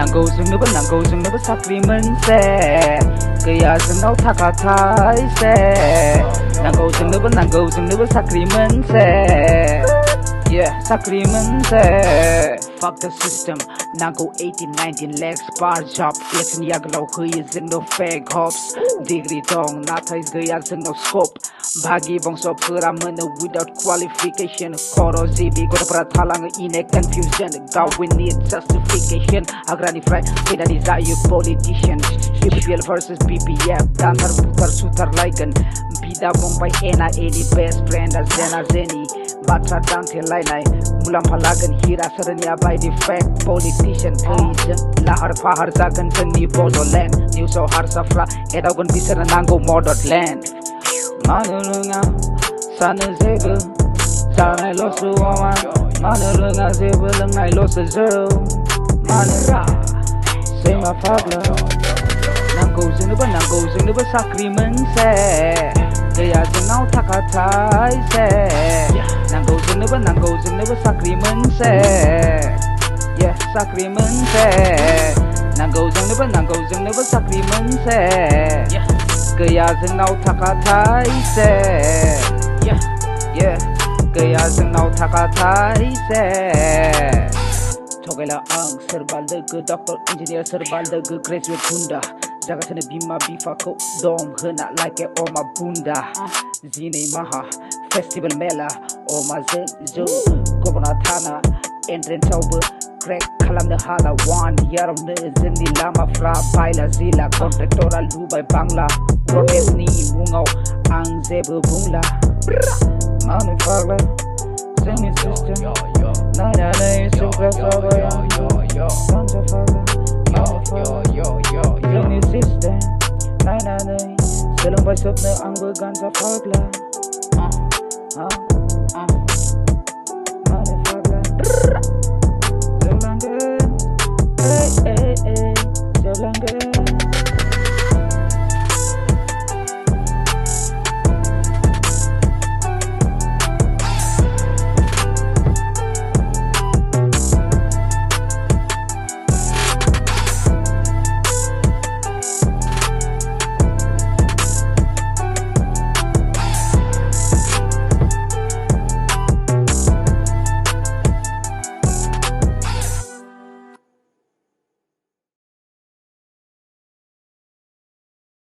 नांगौ जोंनोबो साख्रि मोनसे गैया जोंनाव थाखा थाइसे नांगौ जोंनोबो साख्रि मोनसे साख्रि मोनसे fuck the system नांगौ 18-19 lakhs per job इलेक्शननि आगोलाव होयो जोंनो fake hopes डिग्री दं नाथाय गैया जोंनाव scope भागि बंसफोरा मोनो without qualification खर' जिबि गथ'फोरा थालाङो in a confusion God we need justification हाग्रानिफ्राय फैनानै जायो politician BPL versus BPF दानथार बुथार सुथारलायगोन बिदा फंबाय एना एनि best friend जेना जेनि बाथ्रा दान्थेलायनाय मुलाम्फा लागोन हिरा सोरनिया बायदि फेक पलिटिशियान फैजों लाहार फाहार जागोन जोंनि बड'लेण्ड निउसाव हारसाफ्रा एदावगोन बिसोरनो नांगौ मददलेण्ड मानो रोङा सानो जेबो जानायल'सो अमा मानो रोङा जेबो लोंनायल'सो जौ मानो सैमा फाग्ला नांगौ जोंनोबो साख्रि मोनसे गैया जोंनाव थाखा थाइसे नांगौ जोंनोबो साख्रि मोनसे साख्रि मोनसे नांगौ जोंनोबो साख्रि मोनसे गैया जोंनाव थाखा थाइसे गैया जोंनाव थाखा थाइसे थगायला आं सोरबा लोगो डक्टर इन्जिनियार सोरबा लोगो ग्रेजुवेट गुन्दा जागासिनो बिमा बिफाखौ दम होना लाइके अमा बुन्दा जिनै माहा फेस्टिभेल मेला अमाजों जौ गबना थाना एन्ट्रेन्सआवबो क्रेक खालामनो हाला 1 इयारावनो जोंनि लामाफ्रा बायला जिला कन्ट्रेक्टरा लुबाय बांला प्रटेस्टनि मुङाव आं जेबो बुंला मानो फाग्ला जोंनि सिस्टेम नायनानै सुग्रा जाबाय आं गान्जा फाग्ला जोंनि सिस्टेम नायनानै सोलोंबाय सोबनो आंबो गान्जा फाग्ला मानो फाग्ला जोंलांगोन